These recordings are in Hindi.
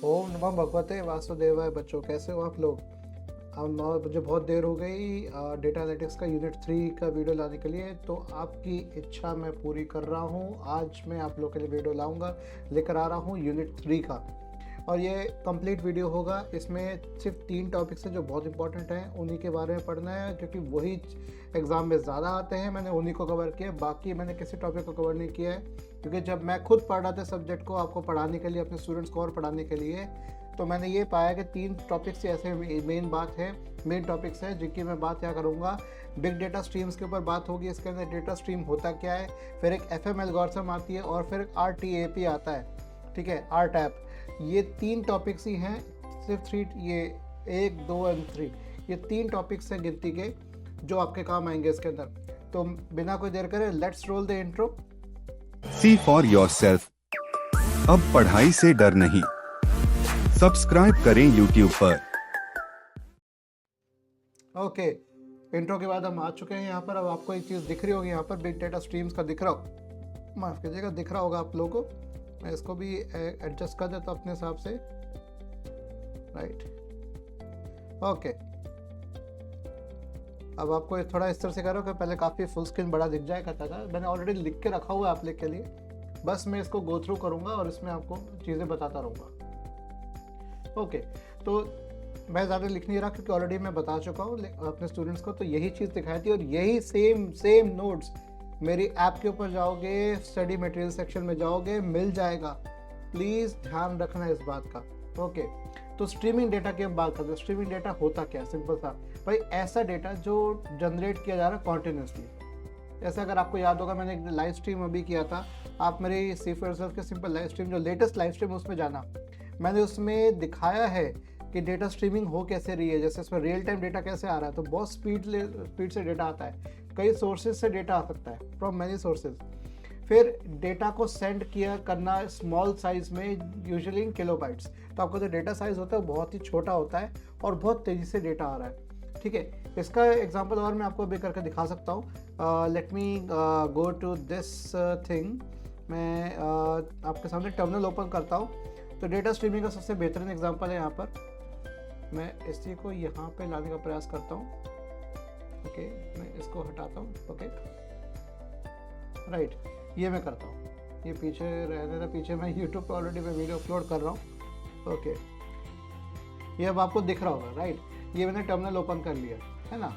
ओम नमः भगवते वासुदेवाय। बच्चों, कैसे हो आप लोग? अब मुझे बहुत देर हो गई डेटा एनालिटिक्स का यूनिट 3 का वीडियो लाने के लिए, तो आपकी इच्छा मैं पूरी कर रहा हूँ। आज मैं आप लोग के लिए वीडियो लेकर आ रहा हूँ यूनिट 3 का, और ये कंप्लीट वीडियो होगा। इसमें सिर्फ 3 टॉपिक्स हैं जो बहुत इंपॉर्टेंट हैं, उन्हीं के बारे में पढ़ना है, क्योंकि वही एग्ज़ाम में ज़्यादा आते हैं। मैंने उन्हीं को कवर किया, बाकी मैंने किसी टॉपिक को कवर नहीं किया है, क्योंकि जब मैं खुद पढ़ रहा था सब्जेक्ट को आपको पढ़ाने के लिए, अपने स्टूडेंट्स को और पढ़ाने के लिए, तो मैंने ये पाया कि 3 टॉपिक्स ऐसे मेन टॉपिक्स हैं जिनकी मैं बात यहाँ करूँगा। बिग डेटा स्ट्रीम्स के ऊपर बात होगी, इसके अंदर डेटा स्ट्रीम होता क्या है, फिर एक FM एल्गोरिथम आती है, और फिर RTAP आता है, ठीक है, RTAP। ये 3 टॉपिक्स ही हैं, सिर्फ 3, ये 1, 2 और 3, ये 3 टॉपिक्स हैं गिनती के जो आपके काम आएंगे इसके अंदर। तो बिना कोई देर करे, let's roll the intro. See for yourself, अब पढ़ाई से डर नहीं। सब्सक्राइब करें YouTube पर। ओके, इंट्रो के बाद हम आ चुके हैं यहाँ पर। अब आपको एक चीज़ दिख रही होगी यहाँ पर, बिग डेटा स्ट्रीम्स का दिख रहा हो, माफ़ कीजिएगा, दिख रहा होगा आप लोगों को। मैं इसको भी एडजस्ट कर देता हूँ अपने हिसाब से, राइट। ओके, अब आपको थोड़ा इस तरह से करो कि पहले काफ़ी फुल स्क्रीन बड़ा दिख जाएगा था। मैंने ऑलरेडी लिख के रखा हुआ है आप लोग के लिए, बस मैं इसको गो थ्रू करूँगा और इसमें आपको चीज़ें बताता रहूँगा। ओके, तो मैं ज़्यादा लिख नहीं रहा, क्योंकि ऑलरेडी मैं बता चुका हूँ अपने स्टूडेंट्स को, तो यही चीज़ दिखाई थी, और यही सेम नोट्स मेरी ऐप के ऊपर जाओगे, स्टडी मटेरियल सेक्शन में जाओगे, मिल जाएगा। प्लीज़ ध्यान रखना इस बात का। ओके, तो स्ट्रीमिंग डेटा की हम बात करते हैं। स्ट्रीमिंग डेटा होता क्या है? सिंपल सा भाई, ऐसा डेटा जो जनरेट किया जा रहा है कॉन्टिन्यूसली। जैसे अगर आपको याद होगा, मैंने एक लाइव स्ट्रीम अभी किया था, आप मेरी सी फॉर योरसेल्फ के सिंपल लाइव स्ट्रीम, जो लेटेस्ट लाइव स्ट्रीम, उसमें जाना, मैंने उसमें दिखाया है कि डेटा स्ट्रीमिंग हो कैसे रही है। जैसे इसमें रियल टाइम डेटा कैसे आ रहा है, तो बहुत स्पीड से डेटा आता है, कई सोर्सेज से डेटा आ सकता है, फ्रॉम मैनी सोर्सेज। फिर डेटा को सेंड करना स्मॉल साइज में, यूजुअली इन किलोबाइट्स। तो आपका जो डेटा साइज होता है वो बहुत ही छोटा होता है, और बहुत तेज़ी से डेटा आ रहा है, ठीक है। इसका एग्जांपल और मैं आपको अभी करके दिखा सकता हूँ। Let me go to this thing. मैं आपके सामने टर्मिनल ओपन करता हूँ। तो डेटा स्ट्रीमिंग का सबसे बेहतरीन एग्जांपल है यहाँ पर। मैं इसी को यहाँ पे लाने का प्रयास करता हूँ। ओके, मैं इसको हटाता हूँ। ओके, राइट, ये मैं करता हूँ, ये पीछे रहने का। पीछे मैं यूट्यूब पर ऑलरेडी मैं वीडियो अपलोड कर रहा हूँ। ओके, ये अब आपको दिख रहा होगा, राइट। ये मैंने टर्मिनल ओपन कर लिया है ना,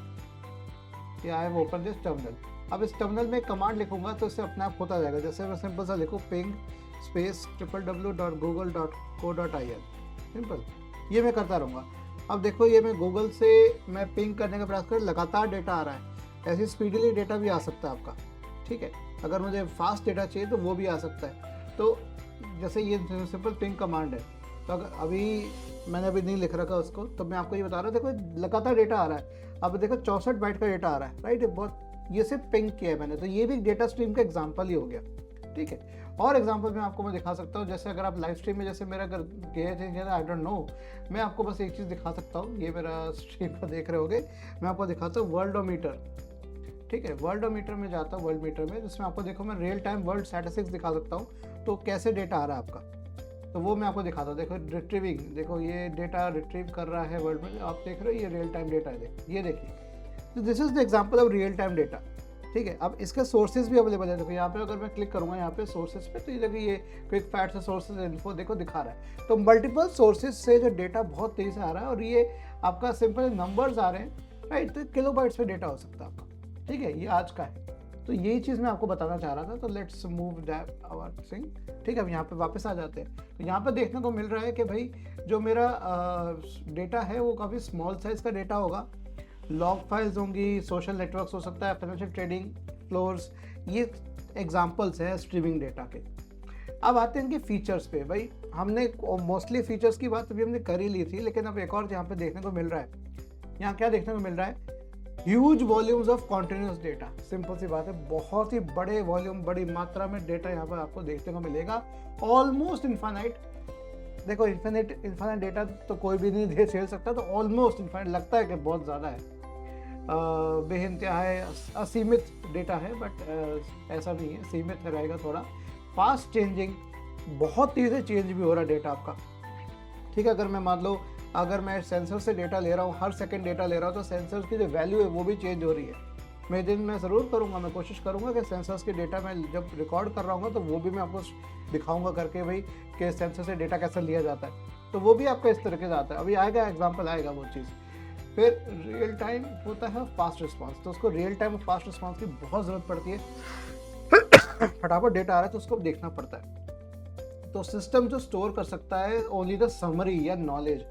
ये I have open this terminal. अब इस टर्मिनल में कमांड लिखूंगा तो इससे अपने आप होता जाएगा। जैसे मैं सिंपल सा लिखूँ, पिंग स्पेस www.google.co.in, सिंपल, ये मैं करता रहूँगा। अब देखो, ये मैं गूगल से मैं पिंग करने का प्रयास कर, लगातार डेटा आ रहा है। ऐसे स्पीडली डेटा भी आ सकता है आपका, ठीक है। अगर मुझे फास्ट डेटा चाहिए तो वो भी आ सकता है। तो जैसे ये सिंपल पिंग कमांड है, तो अगर अभी मैंने नहीं लिख रखा उसको, तो मैं आपको ये बता रहा हूँ, देखो लगातार डेटा आ रहा है। अब देखो 64 बाइट का डेटा आ रहा है, राइट। बहुत, ये सिर्फ पिंग किया है मैंने, तो ये भी डेटा स्ट्रीम का एग्जाम्पल ही हो गया, ठीक है। और एग्जांपल में आपको मैं दिखा सकता हूँ। जैसे अगर आप लाइव स्ट्रीम में, जैसे मेरा अगर गए थे, आई डोंट नो, मैं आपको बस एक चीज़ दिखा सकता हूँ। ये मेरा स्ट्रीम पर देख रहे होगे, मैं आपको दिखाता हूँ वर्ल्डोमीटर, ठीक है। वर्ल्डोमीटर में जाता हूँ, वर्ल्ड मीटर में, जिसमें आपको देखो मैं रियल टाइम वर्ल्ड स्टैटिस्टिक्स दिखा सकता हूँ, तो कैसे डेटा आ रहा है आपका, तो वो मैं आपको दिखाता हूँ। देखो रिट्रीविंग, देखो ये डेटा रिट्रीव कर रहा है वर्ल्ड में, आप देख रहे हो, ये रियल टाइम डेटा है, ये देखिए। तो this is the example of real time data, ठीक है। अब इसके सोर्सेज भी अवेलेबल है। देखो यहाँ पे अगर मैं क्लिक करूँगा यहाँ पे सोर्सेज पे, तो ये देखिए, ये क्विक फैक्ट से सोर्सेज इन्फो देखो दिखा रहा है। तो मल्टीपल सोर्सेज से जो डेटा बहुत तेज़ी से आ रहा है, और ये आपका सिंपल नंबर्स आ रहे हैं, राइट। तो किलोबाइट्स में डेटा हो सकता है आपका, ठीक है। ये आज का है, तो यही चीज़ मैं आपको बताना चाह रहा था। तो let's move that our thing, ठीक है। अब यहाँ पे वापस आ जाते हैं। तो यहाँ पे देखने को मिल रहा है कि भाई जो मेरा डेटा है वो काफ़ी स्मॉल साइज़ का डेटा होगा। लॉग फाइल्स होंगी, सोशल नेटवर्क्स हो सकता है, फाइनेंशियल ट्रेडिंग फ्लोर्स, ये एग्जांपल्स हैं स्ट्रीमिंग डेटा के। अब आते हैं इनके फीचर्स पे। भाई हमने मोस्टली फीचर्स की बात अभी हमने कर ही ली थी, लेकिन अब एक और यहाँ पे देखने को मिल रहा है। यहाँ क्या देखने को मिल रहा है? Huge volumes of continuous data. Simple सी बात है, बहुत ही बड़े वॉल्यूम, बड़ी मात्रा में डेटा यहाँ पर आपको देखने को मिलेगा। Almost infinite. देखो इन्फाइनाइट डेटा तो कोई भी नहीं दे झेल सकता, तो ऑलमोस्ट इन्फाइनाइट लगता है कि बहुत ज़्यादा है, बेइंतहा है, असीमित डेटा है, बट ऐसा नहीं है, सीमित रहेगा थोड़ा। फास्ट चेंजिंग, बहुत तेज़ी से चेंज भी हो रहा है डेटा आपका, ठीक है, अगर मैं मान लो अगर मैं सेंसर से डेटा ले रहा हूँ, हर सेकंड डेटा ले रहा हूँ, तो सेंसर की जो वैल्यू है वो भी चेंज हो रही है। मैं ज़रूर करूँगा, मैं कोशिश करूँगा कि सेंसर्स के डेटा मैं जब रिकॉर्ड कर रहा हूँ तो वो भी मैं आपको दिखाऊंगा करके भाई कि सेंसर से डेटा कैसे लिया जाता है, तो वो भी आपका इस तरीके से आता है। अभी आएगा एग्जाम्पल, आएगा वो चीज़। फिर रियल टाइम होता है फास्ट रिस्पांस, तो उसको रियल टाइम और फास्ट रिस्पांस की बहुत ज़रूरत पड़ती है। फटाफट डेटा आ रहा है तो उसको देखना पड़ता है। तो सिस्टम जो स्टोर कर सकता है ओनली द समरी या नॉलेज,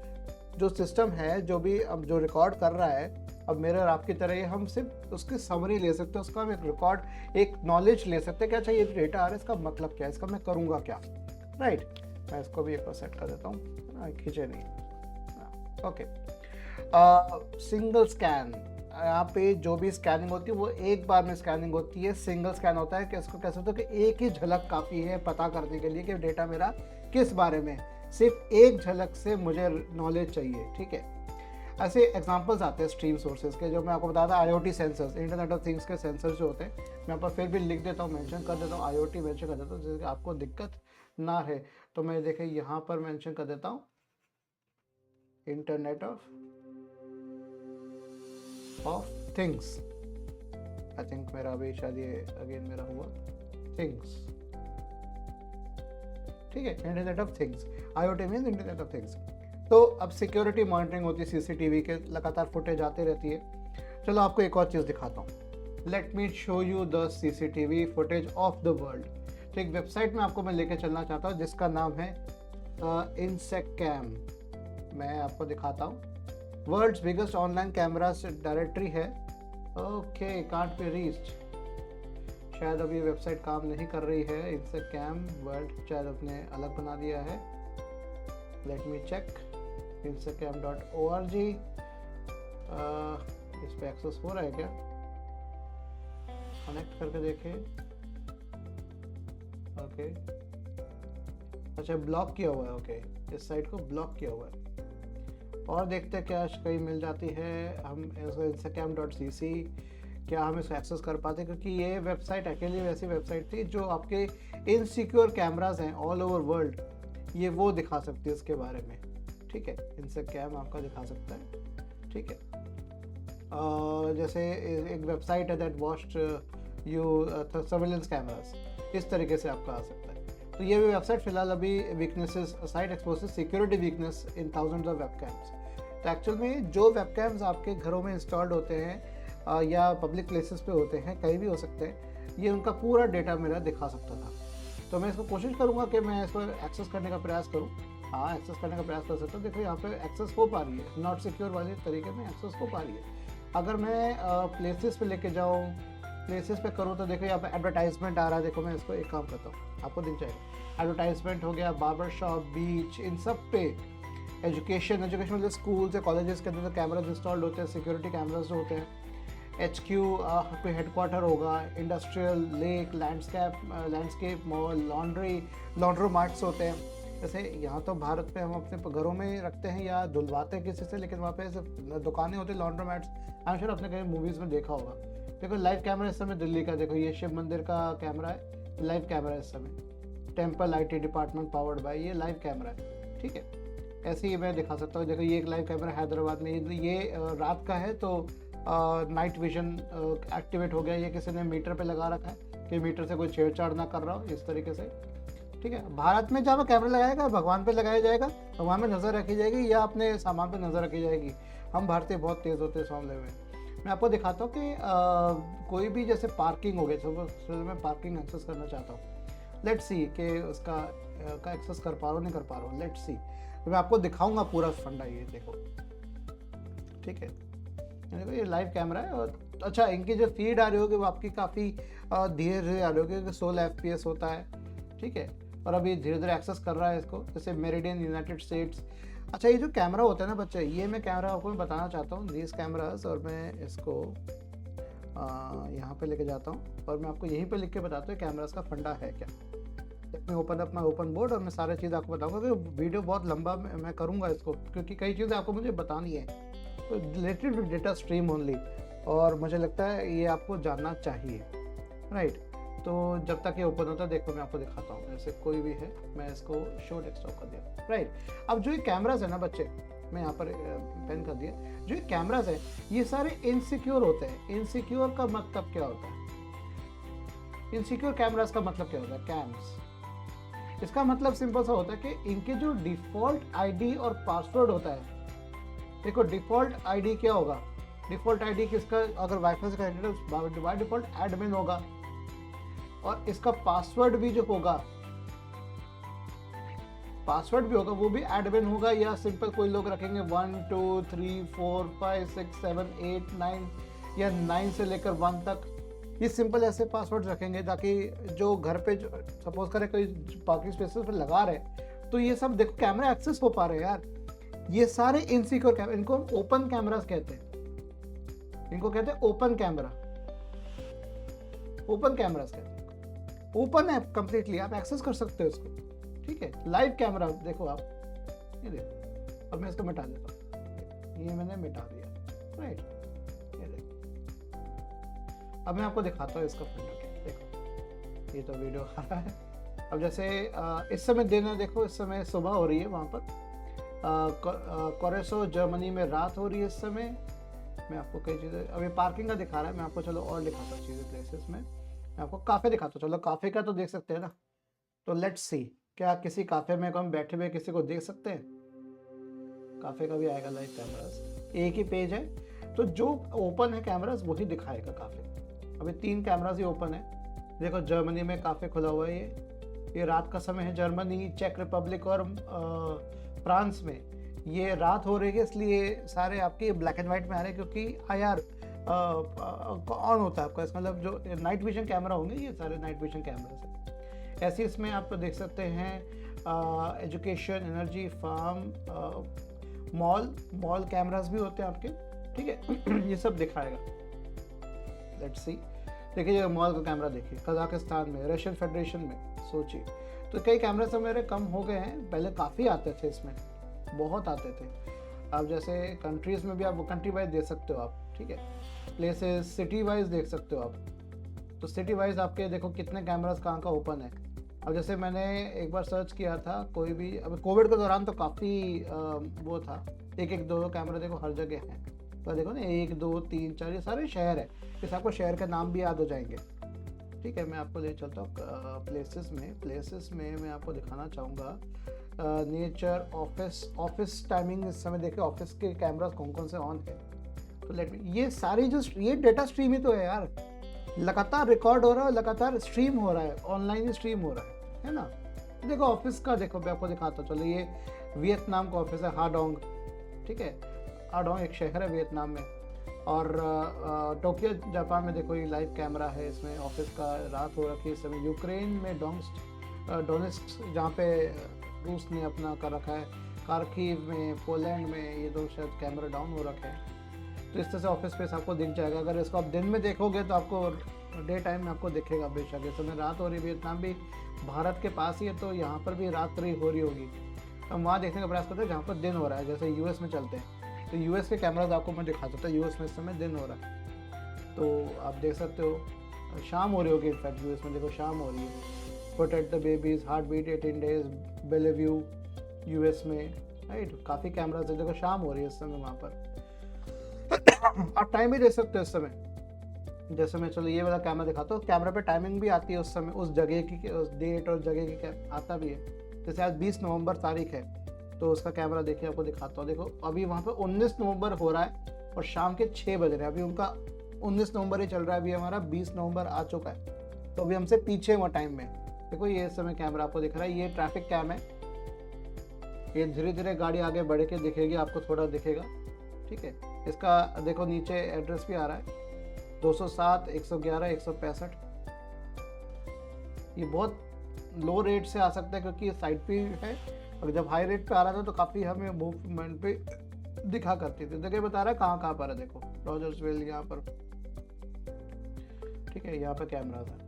जो सिस्टम है जो भी अब जो रिकॉर्ड कर रहा है, अब मेरे और आपकी तरह ही हम सिर्फ उसकी समरी ले सकते हैं, उसका हम एक रिकॉर्ड, एक नॉलेज ले सकते हैं कि अच्छा ये डेटा आ रहा है, इसका मतलब क्या है, इसका मैं करूँगा क्या, राइट। मैं इसको भी एक बार सेट कर देता हूँ, खींचे नहीं, ओके। सिंगल स्कैन, यहाँ पे जो भी स्कैनिंग होती है वो एक बार में स्कैनिंग होती है, सिंगल स्कैन होता है कि इसको कैसे होता है कि एक ही झलक काफ़ी है पता करने के लिए कि डेटा मेरा किस बारे में, सिर्फ एक झलक से मुझे नॉलेज चाहिए, ठीक है। ऐसे एग्जांपल्स आते हैं स्ट्रीम सोर्सेज के, जो मैं आपको बता था IoT sensors, internet of things के सेंसर्स जो होते हैं, मैं यहाँ पर फिर भी लिख देता हूँ, मेंशन कर देता हूँ, IoT मेंशन कर देता हूँ, जिससे आपको दिक्कत ना है। तो मैं देखें यहाँ पर मेंशन कर देता हूँ internet of things. I think मेरा अभी शायद ये अगेन मेरा हुआ थिंग्स, ठीक है, internet of things, IoT means internet of things. तो अब सिक्योरिटी मॉनिटरिंग होती है, CCTV के लगातार फुटेज आते रहती है। चलो आपको एक और चीज़ दिखाता हूँ, let me show you the CCTV footage of the world. तो एक वेबसाइट में आपको मैं लेके चलना चाहता हूँ जिसका नाम है InSecCam। मैं आपको दिखाता हूँ, world's biggest online cameras directory है। ओके, कांट बी रीच्ड, शायद अभी वेबसाइट काम नहीं कर रही है। InSecCam वर्ल्ड शायद अपने अलग बना दिया है, लेट मी चेक। InSecCam.org, इस पे एक्सेस हो रहा है क्या, कनेक्ट करके देखें। ओके, अच्छा ब्लॉक किया हुआ है, ओके, इस साइट को ब्लॉक किया हुआ है। और देखते हैं क्या कहीं मिल जाती है हम InSecCam.cc, क्या हम इसको एक्सेस कर पाते, क्योंकि ये वेबसाइट अकेली वैसी वेबसाइट थी जो आपके इनसिक्योर कैमराज हैं ऑल ओवर वर्ल्ड, ये वो दिखा सकती है इसके बारे में, ठीक है। InSecCam आपका दिखा सकता है, ठीक है। जैसे एक वेबसाइट है that watched you surveillance cameras, इस तरीके से आपका आ सकता है। तो ये भी वेबसाइट फिलहाल अभी weaknesses, site exposes security weakness in thousands of webcams. तो एक्चुअल में जो वेबकैम्स आपके घरों में इंस्टॉल्ड होते हैं या पब्लिक प्लेसेस पे होते हैं, कहीं भी हो सकते हैं, ये उनका पूरा डेटा मेरा दिखा सकता था। तो मैं इसको कोशिश करूँगा कि मैं इसको एक्सेस करने का प्रयास करूँ। हाँ, एक्सेस करने का प्रयास कर सकता हूँ। देखो यहाँ पे एक्सेस हो पा रही है, नॉट सिक्योर वाले तरीके में एक्सेस हो पा रही है। अगर मैं प्लेसेस पे लेके जाऊँ, प्लेसेस पे करूँ, तो देखो यहाँ पे एडवर्टाइजमेंट आ रहा है। देखो मैं इसको एक काम करता हूँ, आपको दिख जाएगा। एडवर्टाइजमेंट हो गया, बार्बर शॉप, बीच, इन सब पे एजुकेशन मतलब स्कूल्स या कॉलेजेस के अंदर कैमराज इंस्टॉल्ड होते हैं, सिक्योरिटी कैमराज जो होते हैं। HQ कोई हेडक्वार्टर होगा, इंडस्ट्रियल, लेक, लैंडस्केप मॉल, लॉन्ड्रोमार्ट्स होते हैं। जैसे यहाँ तो भारत में हम अपने घरों में रखते हैं या धुलवाते हैं किसी से, लेकिन वहाँ पे ऐसे दुकानें होती हैं लॉन्ड्रोमैट्स, आई एम श्योर आपने कहीं मूवीज़ में देखा होगा। देखो लाइव कैमरा इस समय दिल्ली का, देखो ये शिव मंदिर का कैमरा है, लाइव कैमरा इस समय। Temple IT department powered by, ये लाइव कैमरा है, ठीक है। ऐसे ही मैं दिखा सकता हूँ। देखो ये एक लाइव कैमरा हैदराबाद में, ये रात का है तो नाइट विजन एक्टिवेट हो गया। ये किसी ने मीटर पे लगा रखा है कि मीटर से कोई छेड़छाड़ ना कर रहा हो, इस तरीके से, ठीक है। भारत में जहाँ कैमरा लगाएगा, भगवान पे लगाया जाएगा, भगवान पे नज़र रखी जाएगी या अपने सामान पे नज़र रखी जाएगी। हम भारतीय बहुत तेज़ होते हैं इस मामले में। मैं आपको दिखाता हूँ कि कोई भी जैसे पार्किंग हो गई, तो मैं पार्किंग एक्सेस करना चाहता हूँ, लेट्स सी कि उसका का एक्सेस कर पा रहा हूँ नहीं कर पा रहा हूँ, लेट्स सी। तो मैं आपको दिखाऊंगा पूरा फंडा, ये देखो, ठीक है। देखो ये लाइव कैमरा है। और अच्छा, इनकी जो फीड आ रही होगी वो आपकी काफ़ी धीरे धीरे आ रही होगी, क्योंकि 16 FPS होता है, ठीक है। और अभी धीरे धीरे एक्सेस कर रहा है इसको, जैसे मेरिडियन, यूनाइटेड स्टेट्स। अच्छा, ये जो कैमरा होता है ना बच्चे, ये मैं कैमरा आपको मैं बताना चाहता हूँ, दीज कैमरास, और मैं इसको यहाँ पे लेके जाता हूँ और मैं आपको यहीं पे लिख के बताता हूँ कैमरास का फंडा है क्या। मैं open up my open board और मैं सारी चीज़ आपको बताऊँगा, कि वीडियो बहुत लंबा मैं करूँगा इसको, क्योंकि कई चीज़ें आपको मुझे बतानी है, तो related to data stream only, और मुझे लगता है ये आपको जानना चाहिए, राइट। तो जब तक ये ओपन होता है, देखो मैं आपको दिखाता हूँ, जैसे कोई भी है, मैं इसको शो डेस्कटॉप कर दिया, राइट। अब जो ये कैमराज है ना बच्चे, मैं यहाँ पर पेन कर दिया, जो ये कैमराज है ये सारे इनसिक्योर होते हैं। इनसिक्योर का मतलब क्या होता है? इनसिक्योर कैमराज का मतलब क्या होता है? कैम्स, इसका मतलब सिंपल सा होता है कि इनके जो डिफॉल्ट आईडी और पासवर्ड होता है, देखो डिफॉल्ट आईडी क्या होगा, डिफॉल्ट आईडी किसका, अगर वाईफाई से कनेक्टेड है बाय डिफॉल्ट एडमिन होगा, और इसका पासवर्ड भी जो होगा, पासवर्ड भी होगा वो भी एडमिन होगा, या सिंपल कोई लोग रखेंगे 1 2 3 4 5 6 7 8 9 या 9 से लेकर 1 तक, ये सिंपल ऐसे पासवर्ड रखेंगे ताकि जो घर पे जो सपोज करें कोई पार्किंग स्पेसेस पे लगा रहे तो ये सब देखो कैमरा एक्सेस हो पा रहे हैं यार। ये सारे इनसिक्योर कैमरा, इनको हम ओपन कैमरास कहते हैं, इनको कहते हैं ओपन कैमरा, ओपन कैमरास कहते हैं। ओपन है कंप्लीटली, आप एक्सेस कर सकते हो इसको, ठीक है। लाइव कैमरा देखो आप, ये देखो, अब मैं इसको मिटा देता हूँ, ये मैंने मिटा दिया, राइट। ये देखो, अब मैं आपको दिखाता हूँ इसका फ्रंट, देखो ये तो वीडियो आ रहा है। अब जैसे इस समय दिन है, देखो इस समय सुबह हो रही है वहाँ पर कोरेसो जर्मनी में रात हो रही है इस समय। मैं आपको कई चीज़ें, अभी पार्किंग का दिखा रहा है, मैं आपको चलो और दिखाता हूँ चीज़ें प्लेसेस में, मैं आपको काफ़े दिखाता हूँ। चलो काफ़े का तो देख सकते हैं ना, तो लेट्स सी, क्या किसी काफ़े में हम बैठे हुए किसी को देख सकते हैं? काफ़े का भी आएगा लाइव कैमरास, एक ही पेज है, तो जो ओपन है कैमरास वही दिखाएगा काफ़े। अभी 3 कैमरास ही ओपन है, देखो जर्मनी में काफ़े खुला हुआ है, ये रात का समय है, जर्मनी, चेक रिपब्लिक और फ्रांस में ये रात हो रही है, इसलिए सारे आपके ब्लैक एंड वाइट में आ रहे हैं, क्योंकि IR ऑन होता है आपका, इसका मतलब जो नाइट विजन कैमरा होंगे ये सारे नाइट विजन कैमरास हैं। ऐसे इसमें आप देख सकते हैं education, energy, farm, mall cameras भी होते हैं आपके, ठीक है। ये सब दिखाएगा, लेट्स सी। देखिए मॉल का कैमरा देखिए, कजाकिस्तान में, रशियन फेडरेशन में, सोचिए। तो कई कैमरे सब मेरे कम हो गए हैं, पहले काफ़ी आते थे इसमें, बहुत आते थे। अब जैसे कंट्रीज़ में भी आप कंट्री वाइज देख सकते हो आप, ठीक है, प्लेसेस सिटी वाइज देख सकते हो आप। तो सिटी वाइज आपके देखो कितने कैमरास कहाँ का ओपन है। अब जैसे मैंने एक बार सर्च किया था, कोई भी अब कोविड के दौरान तो काफ़ी वो था, 1-1 2-2 कैमरा देखो हर जगह है, तो देखो ना 1 2 3 4 ये सारे शहर है, इस आपको शहर के नाम भी याद हो जाएंगे, ठीक है। मैं आपको ले चलता हूँ प्लेसेस में मैं आपको दिखाना चाहूँगा नेचर, ऑफिस टाइमिंग, इस समय देखिए ऑफिस के कैमरास कौन कौन से ऑन है। तो लेट मी, ये सारी जो ये डेटा स्ट्रीम ही तो है यार, लगातार रिकॉर्ड हो रहा है, लगातार स्ट्रीम हो रहा है, ऑनलाइन ही स्ट्रीम हो रहा है ना। देखो ऑफिस का देखो, मैं आपको दिखाता हूँ, चलो ये वियतनाम का ऑफिस है, हाडोंग, ठीक है। हाडोंग एक शहर है वियतनाम में, और टोक्यो जापान में देखो ये लाइव कैमरा है, इसमें ऑफिस का रात हो रखी है इस समय। यूक्रेन में डोनेट्स्क जहाँ पे रूस ने अपना कर रखा है, खार्किव में, पोलैंड में, ये दो शायद कैमरा डाउन हो रखे हैं। तो इस तरह से ऑफिस स्पेस आपको दिख जाएगा। अगर इसको आप दिन में देखोगे तो आपको डे टाइम में आपको दिखेगा बेशक। इस समय रात हो रही है, वियतनाम भी भारत के पास ही है, तो यहाँ पर भी रात्रि हो रही होगी, तो हम वहाँ देखने का प्रयास करते हैं जहाँ पर दिन हो रहा है। जैसे US में चलते हैं तो US के कैमराज आपको मैं दिखा सकता हूँ, US में इस समय दिन हो रहा है, तो आप देख सकते हो शाम हो रही होगी, इनफैक्ट US में देखो शाम हो रही है। Protect the babies, heart beat 18 days, Bellevue US में, राइट, काफ़ी कैमराज है, देखो शाम हो रही है इस समय वहाँ पर। आप टाइम भी देख सकते हो इस समय, जैसे मैं चलो ये वाला कैमरा दिखाता हूँ, कैमरा पे टाइमिंग भी आती है उस समय, उस जगह की, उस डेट और जगह की आता भी है। जैसे आज 20 नवंबर तारीख है, तो उसका कैमरा देखिए, आपको दिखाता हूँ। देखो अभी वहाँ पे 19 नवंबर हो रहा है और शाम के 6 बज रहे हैं, अभी उनका 19 नवंबर ही चल रहा है, अभी हमारा 20 नवंबर आ चुका है, तो अभी हमसे पीछे हुआ टाइम में। देखो ये इस समय कैमरा आपको दिख रहा है, ये ट्रैफिक कैम है, ये धीरे धीरे गाड़ी आगे बढ़ के दिखेगी, आपको थोड़ा दिखेगा, ठीक है। इसका देखो नीचे एड्रेस भी आ रहा है, 207 111 165। ये बहुत लो रेट से आ सकता है क्योंकि ये साइड पे है, और जब हाई रेट पे आ रहा था तो काफ़ी हमें मूवमेंट पे दिखा करती थी। देखिए बता रहा है कहाँ पर है, देखो रॉजर्सविल यहाँ पर, ठीक है, यहाँ पर कैमरा था।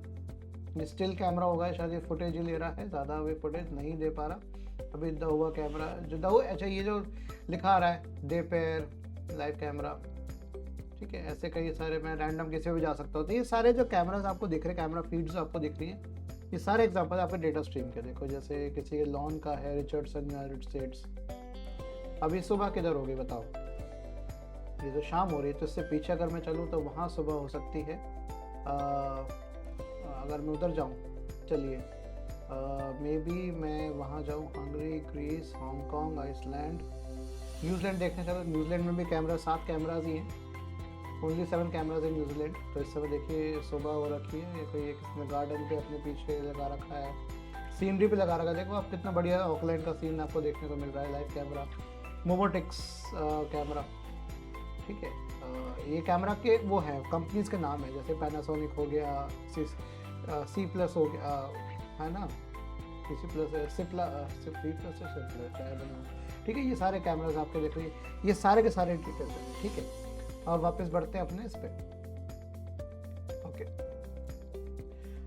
ये स्टिल कैमरा होगा शायद, ये फुटेज ही ले रहा है, ज़्यादा अभी फुटेज नहीं दे पा रहा। अभी दहुआ कैमरा जो अच्छा ये जो लिखा आ रहा है डेपेर लाइव कैमरा, ठीक है, ऐसे कई सारे, मैं रैंडम किसी भी जा सकता हूँ। तो ये सारे जो कैमरास आपको दिख रहे हैं, कैमरा फीड्स आपको दिख रही है, ये सारे एग्जांपल आपके डेटा स्ट्रीम के। देखो जैसे किसी के लॉन का है, रिचर्डसन यूनाइटेड स्टेट्स। अभी सुबह किधर होगी बताओ? ये तो शाम हो रही है, तो इससे पीछे अगर मैं चलूँ तो वहाँ सुबह हो सकती है। अगर मैं उधर जाऊँ, चलिए मे बी मैं वहाँ जाऊँ, Hungary, Greece, Hong Kong, Iceland, New Zealand देखने चलो। न्यूजीलैंड में भी कैमरा 7 कैमराज ही हैं, ओनली 7 कैमराज इन न्यूजीलैंड। तो इस समय देखिए सुबह हो रखी है, ये कोई एक इसने गार्डन पे अपने पीछे लगा रखा है, सीनरी पे लगा रखा है। देखो आप कितना बढ़िया ऑकलैंड का सीन आपको देखने को मिल रहा है, लाइव कैमरा, मोमोटिक्स कैमरा। ठीक है, ये कैमरा के वो है कंपनीज के नाम है, जैसे पैनासोनिक हो गया, सी प्लस हो गया, है ना, सी प्लस है, सी प्लस है। ठीक है, ये सारे कैमराज आपके देख रही है, ये सारे के सारे डिटेल्स हैं। ठीक है, और वापस बढ़ते हैं अपने इस पे। ओके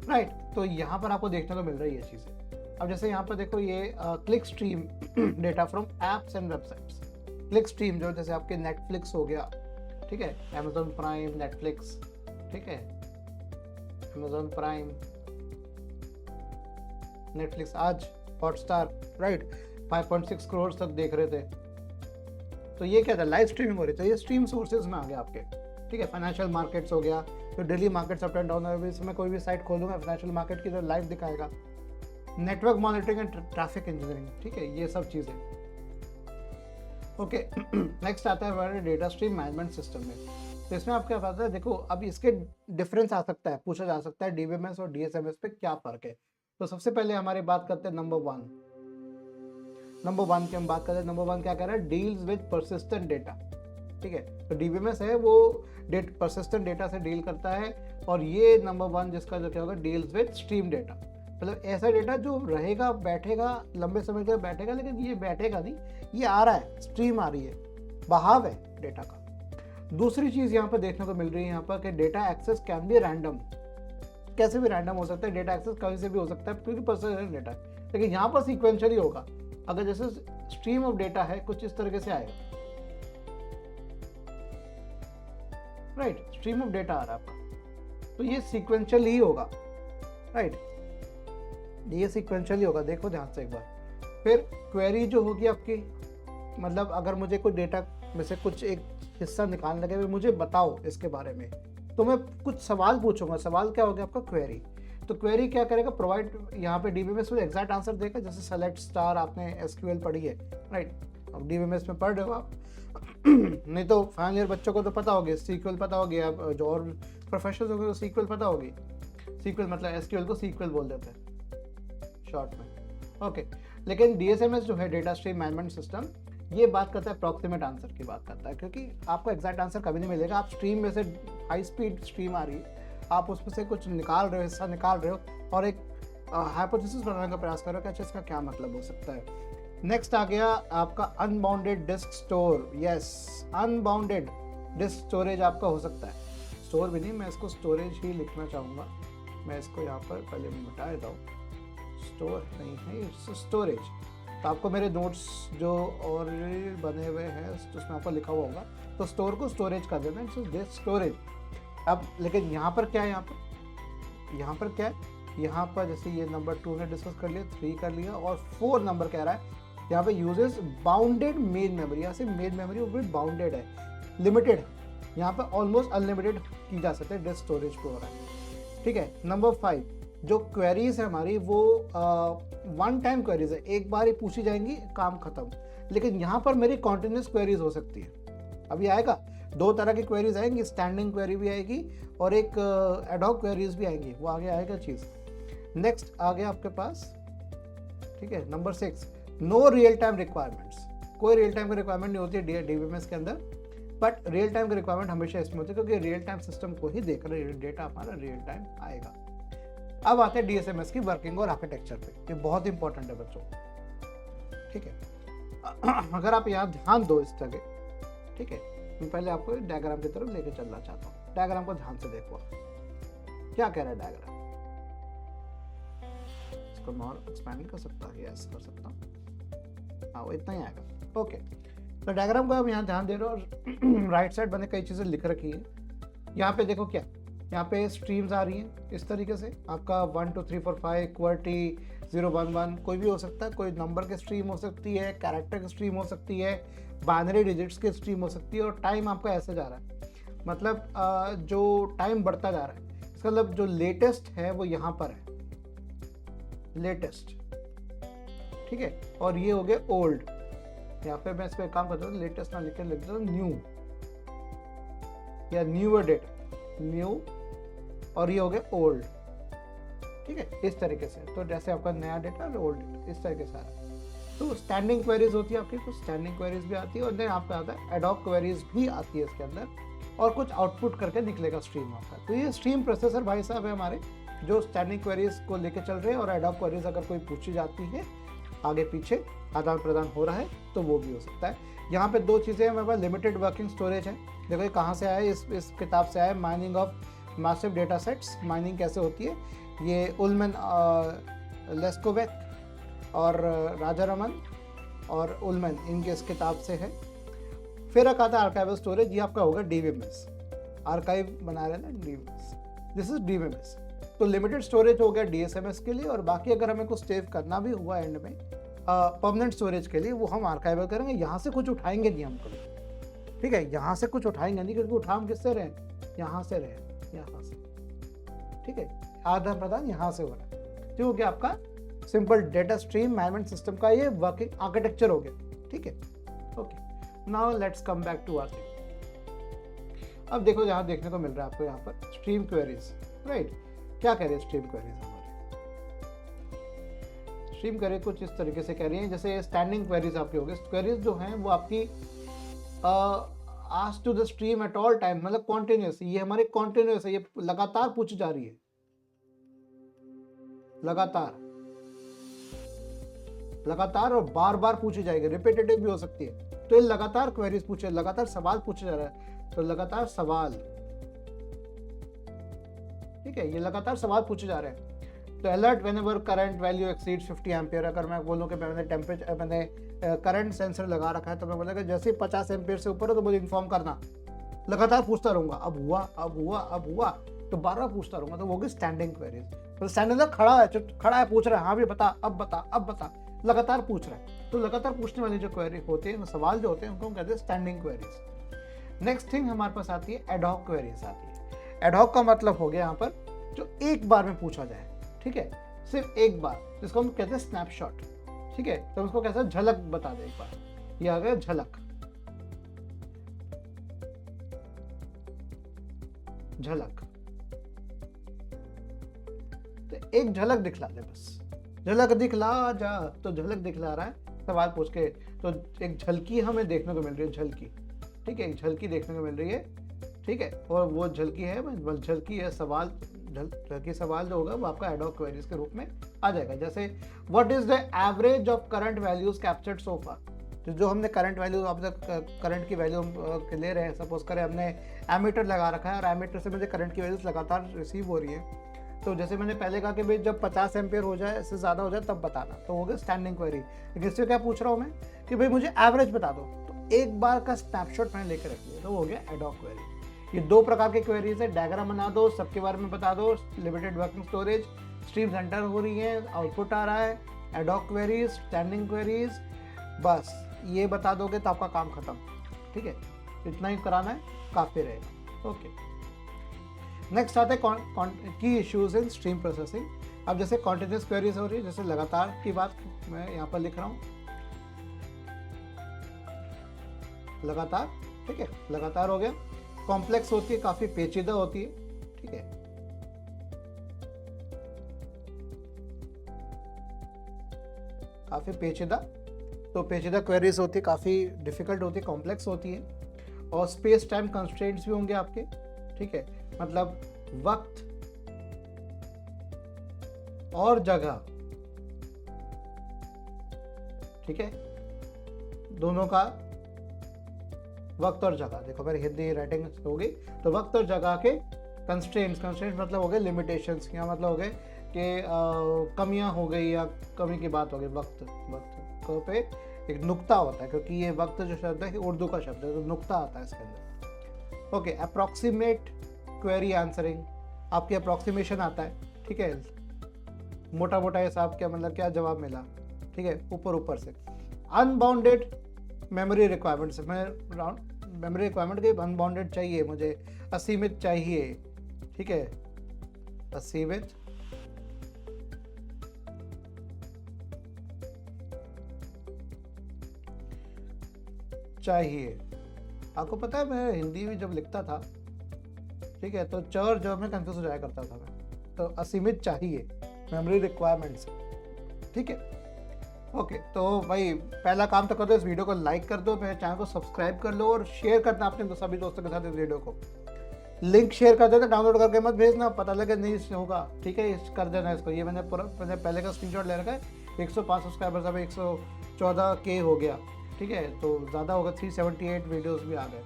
राइट, तो यहाँ पर आपको देखने को मिल रही है चीज़ें। अब जैसे यहाँ पर देखो ये click stream data from apps and websites. Click stream जो जैसे आपके नेटफ्लिक्स हो गया, ठीक है, अमेजोन प्राइम, नेटफ्लिक्स, ठीक है, अमेजोन प्राइम, नेटफ्लिक्स, आज हॉटस्टार, राइट, 5.6 करोड़ तक देख रहे थे। तो ये क्या था, लाइव स्ट्रीमिंग हो रही, तो ये स्ट्रीम सोर्सेज में आ गया आपके। ठीक है, फाइनेंशियल मार्केट्स हो गया, तो daily markets up and down है, इसमें कोई भी साइट खोलूंगा फाइनेंशियल मार्केट की तो लाइव दिखाएगा। Network monitoring and traffic engineering, ठीक है, ये सब चीज़ें। ओके नेक्स्ट आता है हमारे डेटा स्ट्रीम मैनेजमेंट सिस्टम में। तो इसमें आप क्या पता है, देखो अब इसके डिफरेंस आ सकता है, पूछा जा सकता है डीबीएमएस और डीएसएमएस पे क्या फ़र्क है। तो सबसे पहले हमारी बात करते हैं नंबर वन की हम बात करते हैं। नंबर 1 क्या कह रहा है, डील्स विद परसिस्टेंट डेटा। ठीक है, तो डीबीएमएस है वो परसिस्टेंट डेटा से डील करता है, और ये नंबर 1 जिसका जो क्या होगा, डील्स विद स्ट्रीम डेटा, मतलब ऐसा डेटा जो रहेगा, बैठेगा, लंबे समय तक बैठेगा, लेकिन ये बैठेगा नहीं, ये आ रहा है, स्ट्रीम आ रही है, बहाव है डेटा का। दूसरी चीज़ यहाँ पर देखने को मिल रही है यहाँ पर कि data access can be random, कैसे भी रैंडम हो सकता है, डेटा एक्सेस कहीं से भी हो सकता है क्योंकि पर्सनल डेटा है, लेकिन यहाँ पर सीक्वेंशियली होगा। अगर जैसे स्ट्रीम ऑफ डेटा है कुछ इस तरीके से आएगा, राइट, स्ट्रीम ऑफ डेटा आ रहा है आपका, तो ये सीक्वेंशियल ही होगा, राइट, ये सीक्वेंशियली होगा। देखो ध्यान से एक बार। फिर क्वेरी जो होगी आपकी, मतलब अगर मुझे कोई डेटा में से कुछ एक हिस्सा निकालने लगे, मुझे बताओ इसके बारे में, तो मैं कुछ सवाल पूछूंगा। सवाल क्या होगा आपका, क्वेरी। तो क्वेरी क्या करेगा, प्रोवाइड, यहाँ पे डीबीएमएस में एग्जैक्ट आंसर देगा, जैसे सेलेक्ट स्टार, आपने एसक्यूएल पढ़ी है, राइट, अब डीबीएमएस में पढ़ रहे हो आप नहीं तो फाइनल ईयर बच्चों को तो पता होगी, सीक्वल पता होगी, आप जो और प्रोफेशनल्स हो गए तो सीक्वल पता होगी। सीक्वल मतलब एसक्यूएल को सीक्वल बोल देते हैं शॉर्ट में। ओके, लेकिन डीएसएमएस जो है, डेटा स्ट्रीम मैनेजमेंट सिस्टम, ये बात करता है अप्रॉक्सीमेट आंसर की बात करता है, क्योंकि आपको एग्जैक्ट आंसर कभी नहीं मिलेगा। आप स्ट्रीम में से हाई स्पीड स्ट्रीम आ रही है, आप उसमें से कुछ निकाल रहे हो, हिस्सा निकाल रहे हो, और एक हाइपोथेसिस बनाने का प्रयास करो कि अच्छा इसका क्या मतलब हो सकता है। नेक्स्ट आ गया आपका unbounded disk store. Yes, unbounded disk storage आपका हो सकता है, स्टोर भी नहीं, मैं इसको स्टोरेज ही लिखना चाहूँगा। मैं इसको यहाँ पर पहले मिटा देता हूँ, स्टोर नहीं है, इट्स स्टोरेज। तो आपको मेरे नोट्स जो और बने हुए हैं उसमें आपको लिखा हुआ होगा, तो स्टोर को स्टोरेज कर देना, इट्स डिस्क स्टोरेज। अब लेकिन यहाँ पर क्या है, यहाँ पर क्या है, यहाँ पर जैसे ये नंबर 2 ने डिस्कस कर लिया, 3 कर लिया, और 4 नंबर कह रहा है यहाँ पे यूजेस बाउंडेड मेन मेमोरी। यहाँ से मेन मेमोरी वो भी बाउंडेड है, लिमिटेड है, यहाँ पे ऑलमोस्ट अनलिमिटेड की जा सकते हैं, डिस्क स्टोरेज पे हो रहा है। ठीक है, नंबर 5 जो क्वेरीज है हमारी, वो वन टाइम क्वेरीज है, एक बार ही पूछी जाएंगी, काम खत्म। लेकिन यहाँ पर मेरी कॉन्टिन्यूस क्वेरीज हो सकती है। अभी आएगा 2 तरह की क्वेरीज आएंगी, स्टैंडिंग क्वेरी भी आएगी और एक एडहॉक क्वेरीज भी आएंगी, वो आगे आएगा चीज़। नेक्स्ट आ गया आपके पास, ठीक है, number 6 no real time requirements. कोई रियल टाइम की रिक्वायरमेंट नहीं होती है डीबीएमएस के अंदर, बट रियल टाइम की रिक्वायरमेंट हमेशा इसमें होती है, क्योंकि रियल टाइम सिस्टम को ही देख रहे डेटा हमारा रियल टाइम आएगा। अब आते हैं डीएसएमएस की वर्किंग और आर्किटेक्चर पे, ये बहुत इंपॉर्टेंट है बच्चों, ठीक है। अगर आप यहाँ ध्यान दो इस जगह, ठीक है, मैं पहले आपको डायग्राम की तरफ लेके चलना चाहता हूँ। डायग्राम को ध्यान से देखो, क्या कह रहा है डायग्राम, इसको और एक्सपैंड कर सकता है, यस कर सकता हूँ, हाँ वो इतना ही आएगा। ओके, तो डायग्राम को आप यहाँ ध्यान दे रहे हो और राइट साइड मैंने कई चीज़ें लिख रखी है। यहाँ पे देखो क्या, यहाँ पे स्ट्रीम्स आ रही हैं इस तरीके से, आपका 1 2 3 4 5 QWERTY 0 1 1 कोई भी हो सकता है, कोई नंबर की स्ट्रीम हो सकती है, कैरेक्टर की स्ट्रीम हो सकती है, बाइनरी डिजिट्स की स्ट्रीम हो सकती है, और टाइम आपका ऐसे जा रहा है, मतलब जो टाइम बढ़ता जा रहा है, इसका मतलब जो लेटेस्ट है वो यहाँ पर है, लेटेस्ट, ठीक है। और ये हो गया ओल्ड, यहाँ पे मैं इस पर काम करता हूँ, लेटेस्ट ना लिख देता हूँ न्यू या न्यूअर डेटा, न्यू, और ये हो गया ओल्ड, ठीक है, इस तरीके से। तो जैसे आपका नया डेटा और ओल्ड डेटा इस तरीके से आ रहा है। तो स्टैंडिंग क्वेरीज होती है आपकी, कुछ स्टैंडिंग क्वेरीज भी आती है, और देन आपका आता है एडॉक क्वेरीज भी आती है इसके अंदर, और कुछ आउटपुट करके निकलेगा स्ट्रीम आपका। तो ये स्ट्रीम प्रोसेसर भाई साहब है हमारे, जो स्टैंडिंग क्वेरीज को लेके चल रहे हैं, और एडॉक क्वेरीज अगर कोई पूछी जाती है, आगे पीछे आदान प्रदान हो रहा है, तो वो भी हो सकता है। यहाँ पे दो चीज़ें हमारे पास, लिमिटेड वर्किंग स्टोरेज है, देखो ये कहाँ से आया है, इस किताब से आया है, mining of massive data sets, mining कैसे होती है, ये उलमन लेस्कोवेक और राजारमन और उलमन, इनके इस किताब से है। फिर एक आता है आर्काइवल स्टोरेज, ये आपका होगा DBMS, आर्काइव बना रहे हैं ना DBMS, दिस इज DBMS। तो लिमिटेड स्टोरेज हो गया DSMS के लिए, और बाकी अगर हमें कुछ सेव करना भी हुआ एंड में परमानेंट स्टोरेज के लिए, वो हम आर्काइवल करेंगे, यहाँ से कुछ उठाएंगे नहीं हम कभी, ठीक है, यहाँ से कुछ उठाएंगे नहीं, क्योंकि उठा हम किससे रहे, यहाँ से रहे, यहाँ से, ठीक है, आदान प्रदान यहाँ से हो रहा है, जो हो गया आपका simple data stream management system का ये वर्किंग आर्किटेक्चर हो गया, ठीक है। Okay, now let's come back to our thing. अब देखो यहाँ देखने को मिल रहा है आपको, यहाँ पर स्ट्रीम क्वेरीज, राइट, क्या कह रहे हैं स्ट्रीम क्वेरीज हमारे, स्ट्रीम क्वेरी कुछ इस तरीके से कह रही हैं, जैसे स्टैंडिंग क्वेरीज आपकी होगी, क्वेरीज जो हैं वो आपकी ask to the stream at all time, मतलब कॉन्टिन्यूस, ये हमारी कॉन्टिन्यूस है, ये लगातार पूछी जा रही है, लगातार और बार बार पूछी जाएगी, रिपीटेटिव भी हो सकती है। तो ये लगातार क्वेरीज पूछे, लगातार सवाल पूछे जा रहा है, तो लगातार सवाल, ठीक है, ये लगातार सवाल पूछे जा रहे हैं। तो alert whenever current value exceeds 50 ampere, अगर मैं बोलूँ कि मैंने टेम्परेचर, मैंने करंट सेंसर लगा रखा है, तो मैं बोला कि जैसे ही 50 एम्पियर से ऊपर हो तो मुझे इन्फॉर्म करना, लगातार पूछता रहूंगा, अब हुआ, अब हुआ, अब हुआ, तो बार बार पूछता रहूंगा, तो वो होगी स्टैंडिंग क्वेरीज। तो स्टैंडिंग खड़ा है पूछ रहा है, हाँ भी बता, अब बता, अब बता, लगातार पूछ रहा है। तो लगातार पूछने वाली जो क्वेरी होते हैं, सवाल जो होते हैं, उनको हम कहते हैं स्टैंडिंग क्वेरीज। नेक्स्ट थिंग हमारे पास आती है एडहॉक क्वेरीज आती है। एडहॉक का मतलब हो गया यहाँ पर जो एक बार में पूछा जाए, ठीक है, सिर्फ एक बार, जिसको हम कहते हैं स्नैपशॉट, ठीक है। तो उसको कैसे झलक बता दे एक बार, ये आ गया झलक, झलक, तो एक झलक दिखला दे बस, झलक दिखला जा, तो झलक दिखला रहा है सवाल पूछ के, तो एक झलकी हमें देखने को मिल रही है, झलकी, ठीक है, एक झलकी देखने को मिल रही है, ठीक है। और वो झलकी है, झलकी है सवाल, झलकी सवाल जो होगा वो आपका एडहॉक क्वेरीज के रूप में आ जाएगा। जैसे what is the average of current values captured so far, जो हमने करंट वैल्यू, आप करंट की वैल्यू हम ले रहे हैं, सपोज करें हमने एमीटर लगा रखा है और एमीटर से मुझे करंट की वैल्यूज लगातार रिसीव हो रही है, तो जैसे मैंने पहले कहा कि भाई जब 50 एम्पियर हो जाए, इससे ज़्यादा हो जाए तब बताना, तो हो गया स्टैंडिंग क्वेरी। लेकिन इससे क्या पूछ रहा हूँ मैं कि भाई मुझे एवरेज बता दो, तो एक बार का स्नैपशॉट मैंने लेकर रख लिया, तो हो गया एडहॉक क्वेरी। ये दो प्रकार के क्वेरीज है, डायग्राम बना दो, सबके बारे में बता दो, limited working storage, stream centre हो रही है, आउटपुट आ रहा है, एडहॉक क्वेरीज, स्टैंडिंग क्वेरीज, बस ये बता दोगे तो आपका काम खत्म, ठीक है, इतना ही कराना है, काफ़ी रहेगा। ओके, नेक्स्ट आते हैं की इश्यूज इन स्ट्रीम प्रोसेसिंग। अब जैसे कॉन्टिन्यूस क्वेरीज हो रही है, जैसे लगातार की बात मैं यहाँ पर लिख रहा हूँ, लगातार, ठीक है, लगातार हो गया। कॉम्प्लेक्स होती है, काफी पेचीदा होती है, ठीक है, काफी पेचीदा, तो पेचीदा क्वेरीज होती है, काफी डिफिकल्ट होती है, कॉम्प्लेक्स होती है, और स्पेस टाइम कंस्ट्रेंट्स भी होंगे आपके, ठीक है, मतलब वक्त और जगह, ठीक है, दोनों का, वक्त और जगह, देखो मेरी हिंदी राइटिंग होगी, तो वक्त और जगह के कंस्ट्रेंट्स मतलब हो गए लिमिटेशंस, या मतलब हो गए कि कमियां हो गई या कमी की बात हो गई, वक्त पे एक नुक्ता होता है, क्योंकि ये वक्त जो शब्द है ये उर्दू का शब्द है, तो नुक्ता आता है इसके अंदर। ओके, अप्रॉक्सीमेट क्वेरी आंसरिंग, आपके अप्रॉक्सीमेशन आता है, ठीक है, मोटा मोटा हिसाब क्या मतलब क्या जवाब मिला, ठीक है, ऊपर ऊपर से। अनबाउंडेड मेमोरी रिक्वायरमेंट्स, मैं मेमोरी रिक्वायरमेंट के अनबाउंडेड चाहिए मुझे, असीमित चाहिए, ठीक है, असीमित चाहिए। आपको पता है मैं हिंदी में जब लिखता था, ठीक है, तो चर जो में कंफ्यूज हो जाया करता था मैं, तो असीमित चाहिए मेमोरी रिक्वायरमेंट्स, ठीक है। ओके, तो भाई पहला काम तो कर दो, इस वीडियो को लाइक कर दो, मेरे चैनल को सब्सक्राइब कर लो और शेयर करना अपने सभी दोस्तों के साथ इस वीडियो को। लिंक शेयर कर देना, डाउनलोड करके मत भेजना, पता लगे नहीं होगा, ठीक है, कर देना इसको। ये मैंने पहले का स्क्रीनशॉट ले रखा है। 105 सब्सक्राइबर्स, अब 114K हो गया, ठीक है, तो ज़्यादा होगा, 378 वीडियोस भी आ गए।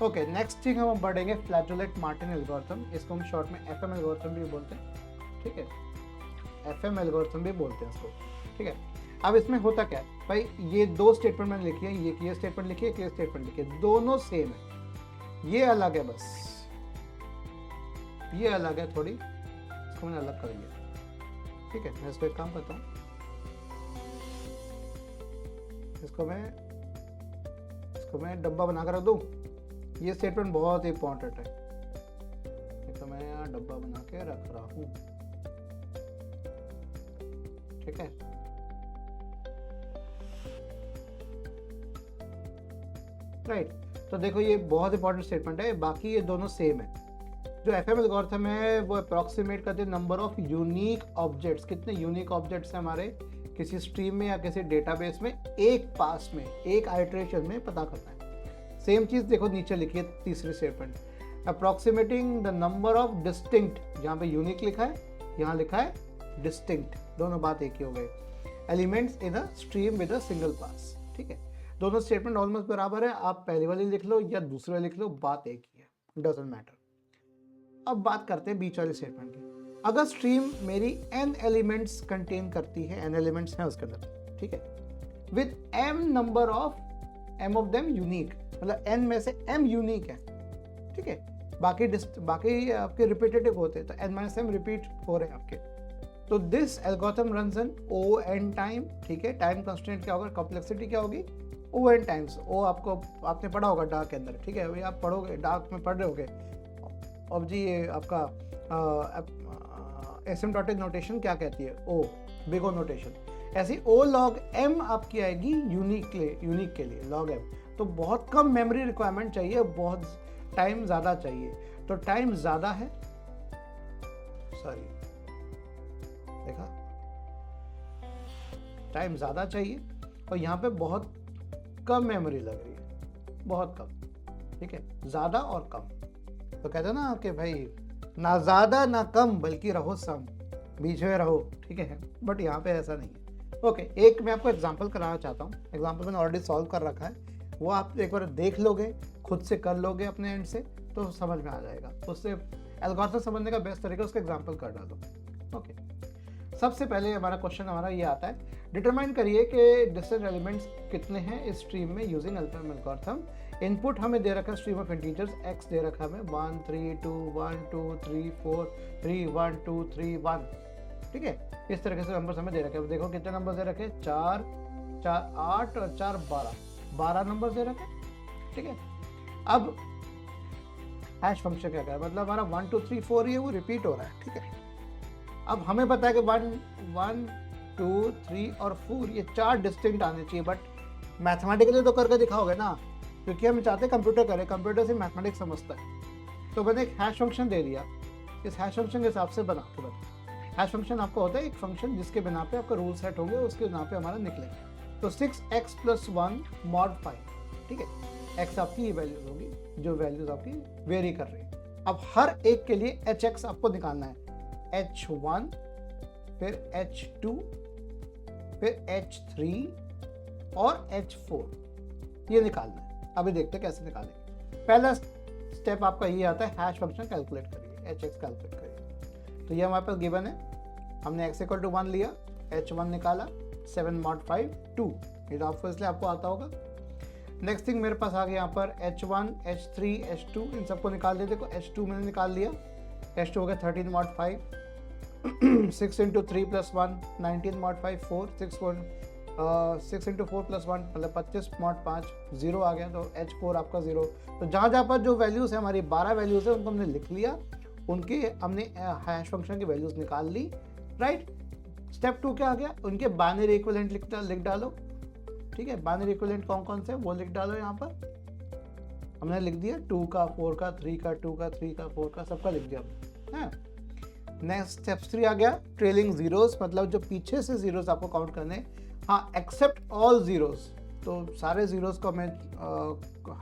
ओके, नेक्स्ट थिंग हम बढ़ेंगे फ्लैटुलेट मार्टिन एल्गोरिथम, इसको हम शॉर्ट में FM एल्गोरिथम भी बोलते हैं, ठीक है, FM एल्गोरिथम भी बोलते हैं इसको, ठीक है। अब इसमें होता क्या है भाई, ये दो स्टेटमेंट मैंने लिखी है, ये स्टेटमेंट लिखी है, ये स्टेटमेंट लिखी है, दोनों सेम है, ये अलग है बस, ये अलग है थोड़ी, इसको मैंने अलग कर लिया, ठीक है। मैं इसको एक काम करता हूँ, इसको मैं डब्बा बना कर रख दूँ, ये स्टेटमेंट बहुत ही इंपॉर्टेंट है, तो मैं यहाँ डब्बा बना के रख रहा हूँ, ठीक है। राइट, तो देखो ये बहुत इंपॉर्टेंट स्टेटमेंट है, बाकी ये दोनों सेम है। जो FM एल्गोरिथम है वो अप्रॉक्सीमेट करते हैं नंबर ऑफ यूनिक ऑब्जेक्ट्स, कितने यूनिक ऑब्जेक्ट्स हैं हमारे किसी स्ट्रीम में या किसी डेटाबेस में, एक पास में, एक आइटरेशन में पता करना है। सेम चीज़ देखो नीचे लिखी है तीसरी statement, approximating the number of distinct, जहाँ पे यूनिक लिखा है यहाँ लिखा है डिस्टिंक्ट, दोनों बात एक ही हो गई, elements in a stream with a single pass, ठीक है। दोनों स्टेटमेंट ऑलमोस्ट बराबर है, आप पहली वाली लिख लो या दूसरी वाली लिख लो, बात एक ही है, डजंट मैटर। अब बात करते हैं बीच वाले स्टेटमेंट की। अगर स्ट्रीम मेरी n एलिमेंट्स कंटेन करती है, n एलिमेंट्स हैं उसके अंदर, ठीक है, with m number of m of them unique, मतलब n में से m यूनिक है, ठीक है, बाकी आपके रिपीटेटिव होते हैं, तो n-m रिपीट हो रहे हैं आपके, तो this algorithm runs in O(n) time, ठीक है। टाइम कंस्टेंट क्या होगा, कॉम्प्लेक्सिटी क्या होगी, O(n) टाइम्स, O आपने पढ़ा होगा डार्क के अंदर, ठीक है, अभी आप पढ़ोगे डार्क में पढ़ रहे होगे, अब जी ये आपका एसिम्प्टोटिक नोटेशन क्या कहती है, O बिग O नोटेशन, ऐसी O log m आपकी आएगी यूनिक के लिए log m, तो बहुत कम मेमोरी रिक्वायरमेंट चाहिए, बहुत टाइम ज़्यादा चाहिए, तो टाइम ज़्यादा है, सॉरी देखा, टाइम ज़्यादा चाहिए और यहाँ पे बहुत कम मेमोरी लग रही है, बहुत कम, ठीक है, ज़्यादा और कम, तो कहते हैं ना कि भाई ना ज़्यादा ना कम बल्कि रहो सम, बीच में रहो, ठीक है, बट यहाँ पे ऐसा नहीं है। ओके, एक मैं आपको एग्जांपल कराना चाहता हूँ, एग्जांपल मैंने ऑलरेडी सॉल्व कर रखा है, वो आप एक बार देख लोगे, खुद से कर लोगे अपने एंड से, तो समझ में आ जाएगा, उससे एल्गोरिथम समझने का बेस्ट तरीका उसका एग्जाम्पल कर डालो। ओके, सबसे पहले हमारा क्वेश्चन ये आता है, डिटरमाइन करिए कि डिस्टेंट एलिमेंट्स कितने हैं इस स्ट्रीम में यूजिंग FM एल्गोरिथम। इनपुट हमें दे रखा है स्ट्रीम ऑफ इंटीजर्स, x दे रखा है हमें 1 3 2 1 2 3 4 3 1 2 3 1, ठीक है, इस तरीके से नंबर्स हमें दे रखे हैं। देखो कितने नंबर दे रखे, 4 4 8 और 4 12 नंबर दे रखे, ठीक है। अब हैश फंक्शन क्या है, मतलब हमारा 1 2 3 4 ये वो रिपीट हो रहा है, ठीक है। अब हमें पता है कि 1 2 3 और 4 ये 4 डिस्टिंक्ट आने चाहिए, बट मैथमेटिकली तो करके दिखाओगे ना, क्योंकि हम चाहते हैं कंप्यूटर करे, कंप्यूटर से मैथमेटिक्स समझता है, तो मैंने एक हैश फंक्शन दे दिया, इस हैश फंक्शन के हिसाब से बना के बता। हैश फंक्शन आपको होता है एक फंक्शन जिसके बिना पे आपका रूल सेट होंगे, उसके बिना पे हमारा निकलेगा, तो 6x + 1 mod 5, ठीक है, x आपकी ये वैल्यूज होगी, जो वैल्यूज आपकी वेरी कर रही है। अब हर एक के लिए hx आपको निकालना है, h1 फिर h2 फिर h3 और h4, ये निकालना है। अभी देखते हैं कैसे निकालेंगे। पहला स्टेप आपका ये आता है, हैश फंक्शन कैलकुलेट करिए, hx कैलकुलेट करिए, तो ये हमारे पास गिवन है, हमने x = 1 लिया, h1 निकाला, 7 mod 5 2, ये तो आपको इसलिए आपको आता होगा। नेक्स्ट थिंग मेरे पास आ गया यहाँ पर H1, H3, H2, इन सबको निकाल दिया। देखो H2 मैंने निकाल लिया, H2 हो गया 13 mod 5, 6 into 3 plus 1, 19 mod 5, 4, 6 into 4 plus 1 मतलब 25 mod 5, 0 आ गया, तो H4 आपका 0। तो जहाँ जहाँ पर जो वैल्यूज़ है हमारी 12 वैल्यूज़ है उनको हमने लिख लिया, उनके हमने हैश फंक्शन की वैल्यूज़ निकाल ली, राइट। स्टेप 2 क्या आ गया, उनके बाइनरी इक्विवेलेंट लिख डालो, ठीक है। बाइनरी इक्विवेलेंट कौन कौन से वो लिख डालो, यहाँ पर हमने लिख दिया 2 का, 4 का, 3 का, 2 का, 3 का, 4 का, सबका लिख दिया हमने। नेक्स्ट स्टेप 3 आ गया ट्रेलिंग जीरोस, मतलब जो पीछे से जीरोस आपको काउंट करने, हाँ एक्सेप्ट ऑल जीरोस, तो सारे जीरोस को हमें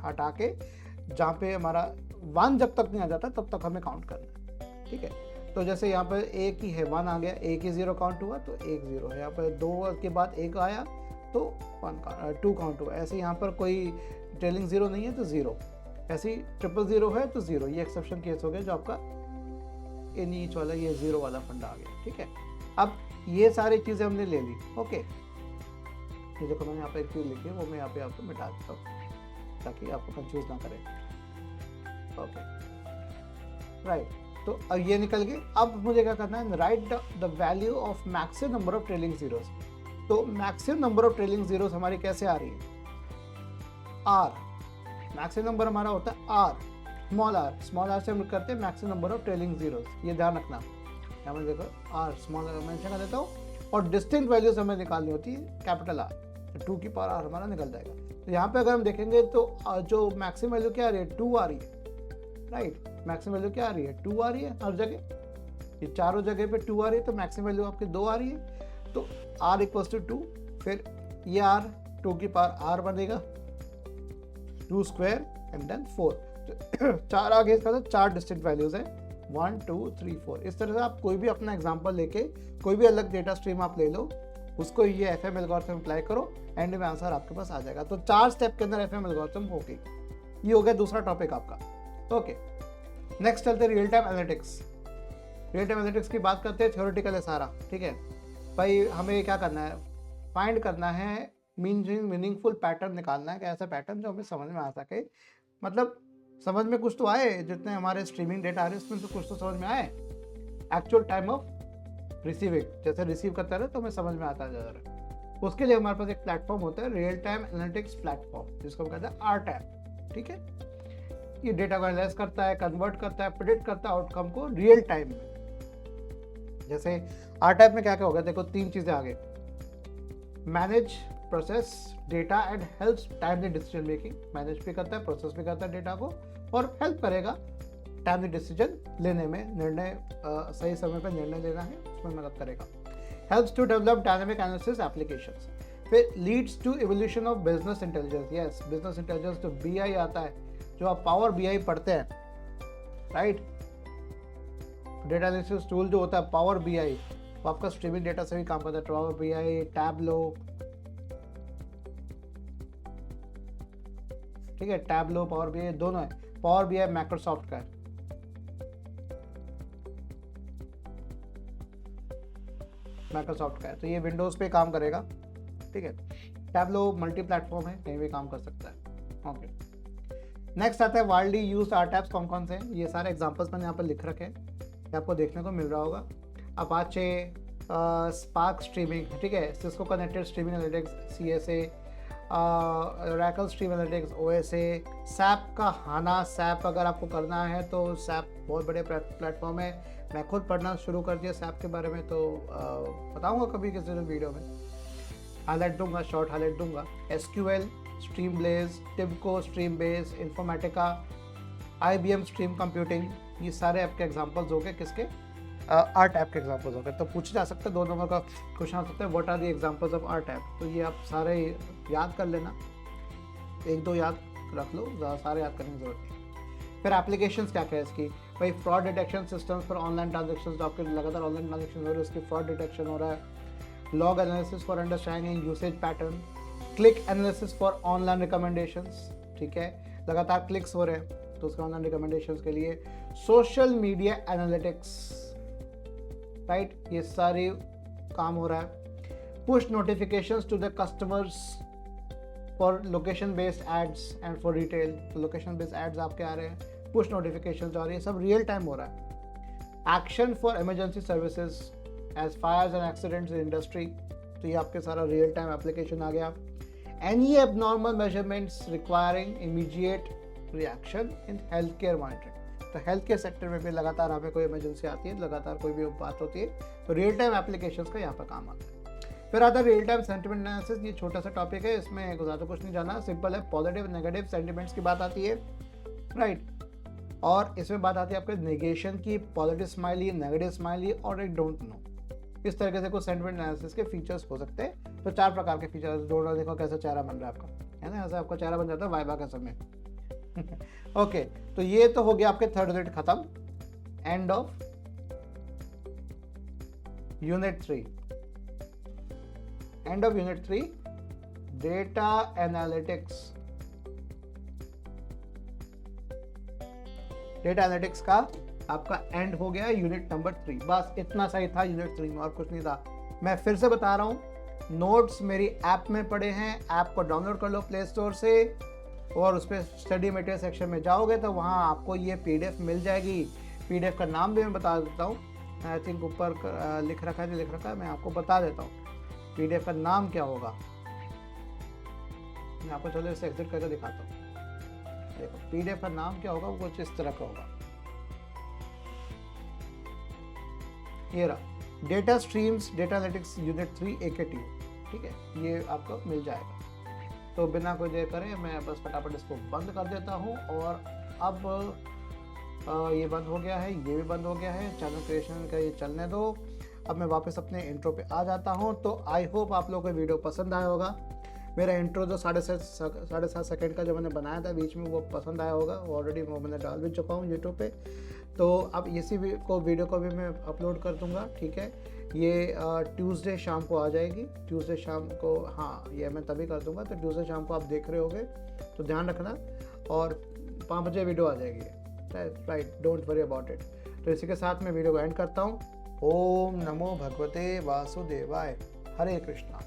हटा के जहाँ पे हमारा 1 जब तक नहीं आ जाता तब तक हमें काउंट करना है, ठीक है। तो जैसे यहाँ पर एक ही है, 1 आ गया, एक ही 0 काउंट हुआ तो 1 0 है, यहाँ पर 2 के बाद 1 आया तो 2 काउंट हुआ। ऐसे यहाँ पर कोई ट्रेलिंग जीरो नहीं है तो 0, ऐसे ट्रिपल 0 है तो 0, ये एक्सेप्शन केस हो गया जो आपका इन ईच वाला ये 0 वाला फंडा आ गया, ठीक है। अब ये सारी चीज़ें हमने ले ली, ओके। ये देखो मैंने यहाँ पे एक चीज़ लिखी है वो मैं यहाँ पे आपको मिटा देता हूँ ताकि आपको कंफ्यूज ना करें, ओके राइट। तो अब ये निकल गए। अब मुझे क्या करना है, write the value of maximum number of trailing zeros. तो maximum number of trailing zeros हमारी कैसे आ रही है, R, मैक्सिमम नंबर हमारा होता है R, स्मॉल r से हम करते हैं maximum number of trailing zeros, ये ध्यान रखना। यहाँ पर देखो R स्मॉल मेंशन कर देता हूँ, और डिस्टिंक्ट वैल्यूज हमें निकालनी होती है कैपिटल R, तो 2 की पावर R हमारा निकल जाएगा। तो यहाँ पे अगर हम देखेंगे तो जो मैक्सिमम वैल्यू क्या आ रही है, 2 आ रही है, राइट। मैक्सिमम वैल्यू क्या आ रही है, 2 आ रही है हर जगह, ये चारों जगह पे 2 आ रही है, तो मैक्सिमम वैल्यू आपकी 2 आ रही है, तो R इक्वल्स टू 2, फिर ये R 2 की पावर R बनेगा 2 स्क्वायर एंड देन 4, तो 4 आगे इसका, तो 4 डिस्टिंक्ट वैल्यूज है 1 2 3 4। इस तरह से आप कोई भी अपना एग्जांपल लेके कोई भी अलग डेटा स्ट्रीम आप ले लो, उसको ये एफएम एल्गोरिथम अप्लाई करो, एंड में आंसर आपके पास आ जाएगा। तो 4 स्टेप के अंदर एफएम एल्गोरिथम हो गई। ये हो गया दूसरा टॉपिक आपका, ओके। नेक्स्ट चलते real time analytics. Real time analytics की बात करते हैं, थ्योरेटिकल है सारा, ठीक है भाई। हमें क्या करना है, फाइंड करना है मीनिंगफुल पैटर्न निकालना है, कि ऐसा पैटर्न जो हमें समझ में आ सके, मतलब समझ में कुछ तो आए, जितने हमारे स्ट्रीमिंग डेटा आ रहे हैं उसमें तो कुछ तो समझ में आए, एक्चुअल टाइम ऑफ रिसीविंग, जैसे रिसीव करता रहे तो हमें समझ में आता जा रहा है। उसके लिए हमारे पास एक प्लेटफॉर्म होता है, रियल टाइम एनालिटिक्स प्लेटफॉर्म, जिसको हम कहते हैं RTAP, ठीक है। ये डेटा को एनालाइज करता है, कन्वर्ट करता है, प्रेडिक्ट करता है आउटकम को रियल टाइम में। जैसे RTAP में क्या क्या होगा, देखो 3 चीजें आ गई, manage, process data and helps timely decision making. Manage भी करता है, प्रोसेस भी करता है डेटा को, और हेल्प करेगा टाइमली डिसीजन लेने में, निर्णय सही समय पर निर्णय लेना है उसमें मदद करेगा। Helps to develop dynamic analysis applications. फिर leads to evolution of business intelligence. Yes, business intelligence जो BI आता है, जो आप पावर BI पढ़ते हैं, राइट, डेटा एनालिसिस टूल जो होता है पावर BI, वो आपका स्ट्रीमिंग डेटा से भी काम करता है। पावर BI, टैबलो, ठीक है, टैबलो पावर BI दोनों है। पावर BI माइक्रोसॉफ्ट का है, तो ये विंडोज पे काम करेगा, ठीक है। टैबलो मल्टी प्लेटफॉर्म है, कहीं भी काम कर सकता है, ओके। नेक्स्ट आता है वाइडली यूज्ड RTAPs कौन कौन से हैं, ये सारे एग्जांपल्स मैंने यहाँ पर लिख रखे हैं, ये आपको देखने को मिल रहा होगा। अपाचे, स्पार्क स्ट्रीमिंग, ठीक है, Cisco connected streaming analytics CSA, Oracle stream analytics OSA, SAP का HANA। SAP अगर आपको करना है तो SAP बहुत बड़े प्लेटफॉर्म है, मैं खुद पढ़ना शुरू कर दिया SAP के बारे में, तो बताऊंगा कभी किसी वीडियो में, हाईलाइट दूंगा, शॉर्ट हाईलाइट दूंगा। SQL, StreamBlaze, Tibco, StreamBase, Informatica, IBM stream computing, ये सारे आपके एग्जांपल्स हो गए, किसके, RTAP के एग्जांपल्स हो गए। तो पूछ जा सकते हैं, 2 नंबर का क्वेश्चन आ सकता है, what are the examples of RTAP। तो ये आप सारे याद कर लेना, 1-2 याद रख लो, ज़्यादा सारे याद करने की जरूरत नहीं। फिर एप्लीकेशंस क्या क्या है इसकी, भाई fraud detection systems for online transaction, जो आपके लगातार ऑनलाइन ट्रांजेक्शन हो रहे हैं उसकी फ्रॉड डिटेक्शन हो रहा है। Log analysis for understanding usage pattern. Click analysis for online recommendations, ठीक है, लगातार क्लिक्स हो रहे हैं तो उसके ऑनलाइन रिकमेंडेशंस के लिए। सोशल मीडिया एनालिटिक्स, राइट, ये सारे काम हो रहा है। Push notifications to the customers, for location based ads and for retail, तो लोकेशन बेस्ड एड्स आपके आ रहे हैं, पुश नोटिफिकेशन आ रही है, सब रियल टाइम हो रहा है। Action for emergency services as fires and accidents in industry, तो ये आपके सारा रियल टाइम एप्लीकेशन आ गया। Any abnormal measurements requiring immediate reaction in health care monitoring, तो हेल्थ केयर सेक्टर में भी लगातार हमें कोई इमरजेंसी आती है, लगातार कोई भी बात होती है, तो रियल टाइम एप्लीकेशंस का यहाँ पर काम आता है। फिर आता है रियल टाइम सेंटिमेंट एनालिसिस, ये छोटा सा टॉपिक है, इसमें ज़्यादा कुछ नहीं जाना, सिंपल है, पॉजिटिव नेगेटिव सेंटिमेंट्स की बात आती है, राइट। और इसमें बात आती है आपके नेगेशन की, पॉजिटिव स्माइली, नेगेटिव स्माइली और एक डोंट नो, इस तरीके से कुछ सेंटिमेंट एनालिसिस के फीचर्स हो सकते हैं। तो 4 प्रकार के फीचर्स, डोंट नो, देखो कैसा चेहरा बन रहा है आपका, है ना, ऐसा आपका चेहरा बन जाता है वाइवा के समय। ओके, तो ये तो हो गया आपके थर्ड यूनिट खत्म, end of unit 3, end of unit 3 data analytics. Data analytics का आपका एंड हो गया यूनिट नंबर 3, बस इतना सही था यूनिट 3 में, और कुछ नहीं था। मैं फिर से बता रहा हूँ, नोट्स मेरी ऐप में पड़े हैं, ऐप को डाउनलोड कर लो प्ले स्टोर से, और उस पर स्टडी मटेरियल सेक्शन में जाओगे तो वहाँ आपको ये PDF मिल जाएगी। PDF का नाम भी मैं बता देता हूँ, आई थिंक ऊपर लिख रखा है, नहीं लिख रखा है, मैं आपको बता देता हूँ PDF का नाम क्या होगा। मैं आपको चलो इसे एग्जिट करके दिखाता हूँ। देखो PDF का नाम क्या होगा, वो कुछ इस तरह का होगा, ये रहा, data streams data analytics unit 3 AKTU, ठीक है, ये आपको मिल जाएगा। तो बिना कोई देर करे मैं बस फटाफट इसको बंद कर देता हूँ, और अब ये बंद हो गया है, ये भी बंद हो गया है, चैनल क्रिएशन का ये चलने दो। अब मैं वापस अपने इंट्रो पे आ जाता हूँ। तो आई होप आप लोगों को वीडियो पसंद आया होगा। मेरा इंट्रो जो 7.5 सेकंड का जो मैंने बनाया था बीच में, वो पसंद आया होगा, ऑलरेडी वो मैंने डाल भी चुका हूँ यूट्यूब पे। तो अब इसी वीडियो को भी मैं अपलोड कर दूँगा, ठीक है। ये ट्यूसडे शाम को आ जाएगी, ट्यूसडे शाम को, हाँ ये मैं तभी कर दूँगा। तो ट्यूसडे शाम को आप देख रहे होगे तो ध्यान रखना, और 5 बजे वीडियो आ जाएगी, right, don't worry about it. तो इसी के साथ मैं वीडियो को एंड करता हूँ। ओम नमो भगवते वासुदेवाय, हरे कृष्णा।